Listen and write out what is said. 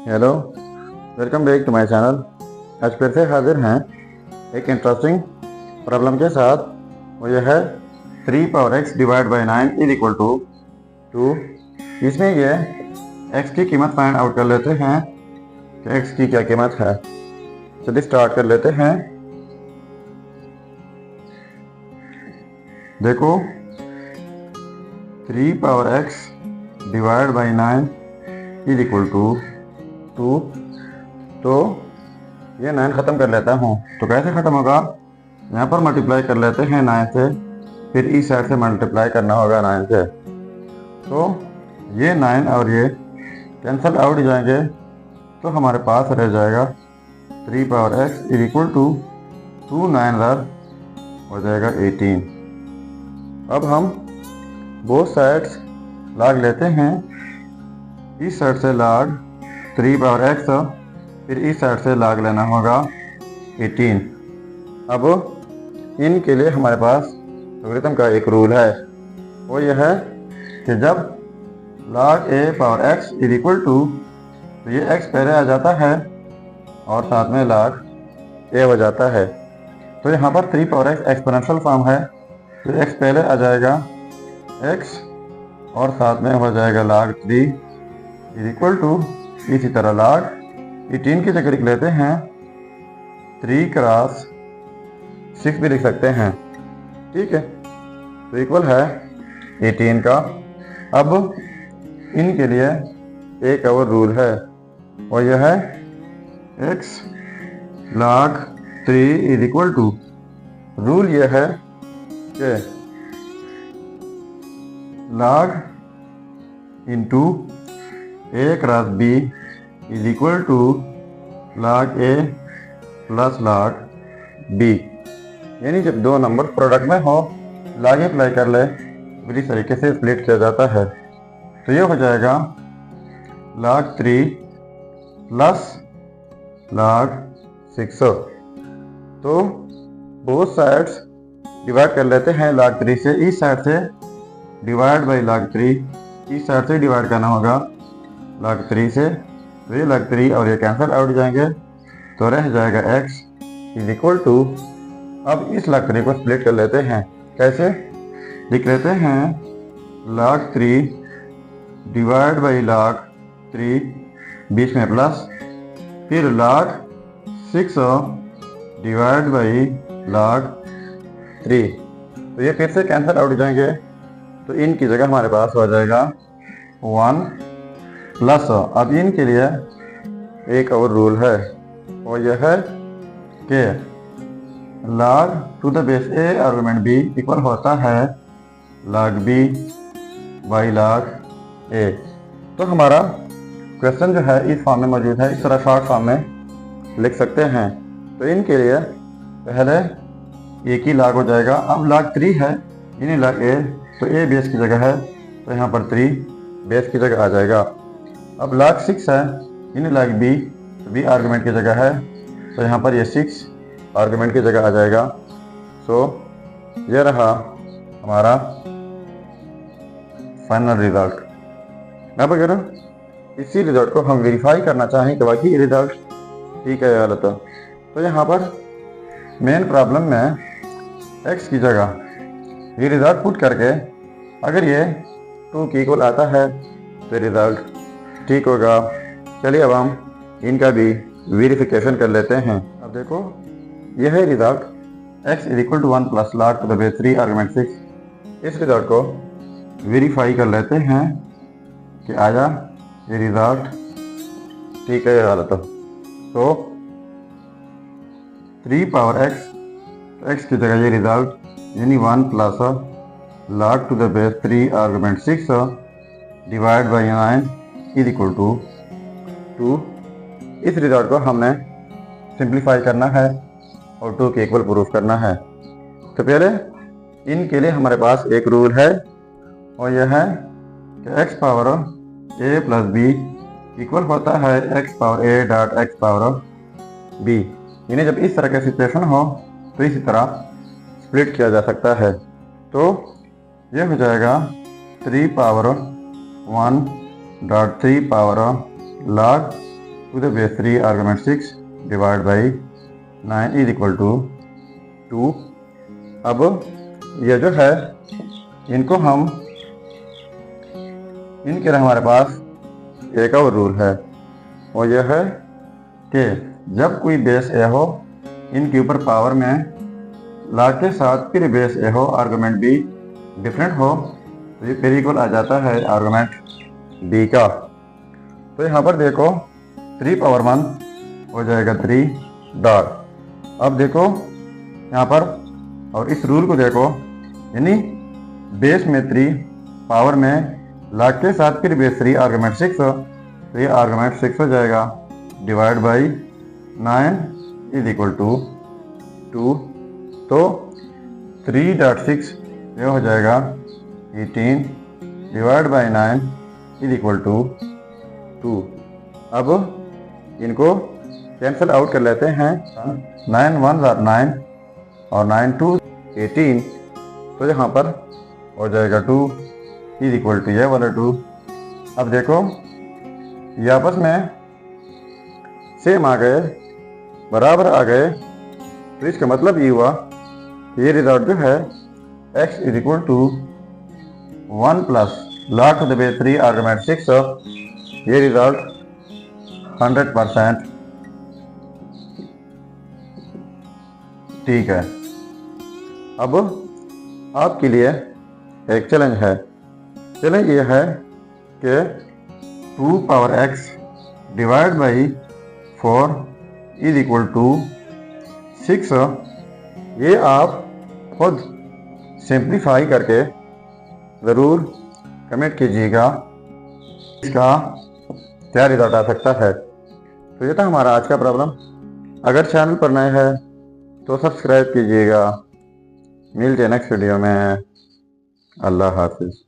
Hello, welcome back to my channel. आज फिर से हाजिर हैं एक इंटरेस्टिंग प्रॉब्लम के साथ। वो यह है 3 power x divide by 9 is equal to 2। इसमें ये x की कीमत फाइंड आउट कर लेते हैं कि x की क्या कीमत है। चलिए स्टार्ट कर लेते हैं। देखो 3 power x divide by 9 is equal to 2। तो ये 9 ख़त्म कर लेता हूँ। तो कैसे ख़त्म होगा, यहाँ पर मल्टीप्लाई कर लेते हैं 9 से, फिर इस साइड से मल्टीप्लाई करना होगा 9 से। तो ये 9 और ये कैंसल आउट हो जाएंगे, तो हमारे पास रह जाएगा 3 power x is equal to 2 9 हो जाएगा 18। अब हम बोथ साइड्स लॉग लेते हैं। इस साइड से लॉग 3 पावर x, फिर इस साइड से लॉग लेना होगा 18। अब इनके लिए हमारे पास लॉगरिथम का एक रूल है, वो यह है कि जब log a power x is equal to, तो ये x पहले आ जाता है और साथ में log a हो जाता है। तो यहाँ पर 3 पावर x एक्सपोनेंशियल फॉर्म है, तो x पहले आ जाएगा x और साथ में हो जाएगा log 3 इज इक्वल टू, इसी तरह log 18 की जगह लिख लेते हैं 3 क्रॉस 6 भी लिख सकते हैं, ठीक है। तो इक्वल है 18 का। अब इनके लिए एक और रूल है, और यह है x log 3 is equal to, rule यह है कि log into a cross b is equal to log a plus log b। यानी जब दो नंबर प्रोडक्ट में हो, log अप्लाई कर ले, इस तरीके से स्प्लिट किया जाता है। तो ये हो जाएगा log 3 प्लस log 6। तो बोथ साइड्स डिवाइड कर लेते हैं log 3 से। इस साइड से डिवाइड बाई log 3, इस साइड से डिवाइड करना होगा log 3 से। तो ये log 3 और ये कैंसिल आउट जाएंगे, तो रह जाएगा x इज इक्वल टू। अब इस log 3 को स्प्लिट कर लेते हैं। कैसे लिख लेते हैं, log 3 डिवाइड बाई log 3, बीच में प्लस, फिर log 6 डिवाइड बाई log 3। तो ये फिर से कैंसिल आउट जाएंगे, तो इनकी जगह हमारे पास हो जाएगा 1 प्लस। अब इनके लिए एक और रूल है, और यह है कि log to the base a argument b equal होता है log b by log a। तो हमारा क्वेश्चन जो है इस फॉर्म में मौजूद है, इस तरह शॉर्ट फॉर्म में लिख सकते हैं। तो इनके लिए पहले a की log हो जाएगा। अब log 3 है, यानी log a, तो a बेस की जगह है, तो यहाँ पर 3 बेस की जगह आ जाएगा। अब log 6 है, यानी log b, तो b आर्गुमेंट की जगह है, तो यहाँ पर ये 6 आर्गुमेंट की जगह आ जाएगा। सो ये रहा हमारा फाइनल रिजल्ट। अब अगर इसी रिजल्ट को हम वेरीफाई करना चाहें कि वाकई ये रिजल्ट ठीक है या गलत, तो यहाँ पर मेन प्रॉब्लम में x की जगह ये रिजल्ट पुट करके अगर ये 2 के इक्वल आता है तो रिजल्ट ठीक होगा। चलिए अब हम इनका भी वेरिफिकेशन कर लेते हैं। अब देखो, यह है result x is equal to 1 plus log to the base 3 argument 6। इस रिजल्ट को वेरीफाई कर लेते हैं कि आया ये रिजल्ट ठीक है या गलत। तो 3 पावर x, तो x की जगह ये रिजल्ट यानी 1 plus log to the base 3 argument 6 divide by 9 is equal to 2। इस रिजल्ट को हमने सिंप्लीफाई करना है और 2 के इक्वल प्रूफ करना है। तो पहले इनके लिए हमारे पास एक रूल है, और यह है कि x power a plus b equal होता है x power a dot x power b। यानी जब इस तरह का सिचुएशन हो तो इसी तरह स्प्लिट किया जा सकता है। तो यह हो जाएगा 3 power 1 dot 3 power log to the base 3 argument 6 divide by 9 is equal to 2। अब ये जो है इनको हम इनके लिए हमारे पास एक और रूल है, और यह है कि जब कोई बेस ए हो इनके ऊपर पावर में लाग के साथ फिर बेस ए हो आर्गुमेंट बी डिफरेंट हो तो ये फिर इक्वल आ जाता है आर्गुमेंट बी का। तो यहाँ पर देखो 3 पावर 1 हो जाएगा 3 डॉट। अब देखो यहाँ पर और इस रूल को देखो, यानी बेस में 3 पावर में लाग के साथ फिर बेस 3 आर्गुमेंट 6 तो ये आर्गुमेंट 6 हो जाएगा divide by 9 is equal to 2। तो 3.6 ये हो जाएगा 18 divide by 9 is equal to 2। अब इनको कैंसिल आउट कर लेते हैं, 9 1 are 9 और 9 2 18, तो यहाँ पर हो जाएगा 2 इज इक्वल टू ये वाला 2। अब देखो ये आपस में सेम आ गए, बराबर आ गए, तो इसका मतलब ये हुआ ये रिजल्ट जो है x is equal to 1 plus log to the base 3 argument 6, ये रिजल्ट 100% ठीक है। अब आपके लिए एक चैलेंज है। चैलेंज ये है कि 2 power x divide by 4 is equal to 6, ये आप खुद सिंप्लीफाई करके ज़रूर कमेंट कीजिएगा, इसका क्या रिजल्ट आ सकता है। तो ये था हमारा आज का प्रॉब्लम। अगर चैनल पर नए हैं तो सब्सक्राइब कीजिएगा। मिलते हैं नेक्स्ट वीडियो में। अल्लाह हाफिज़।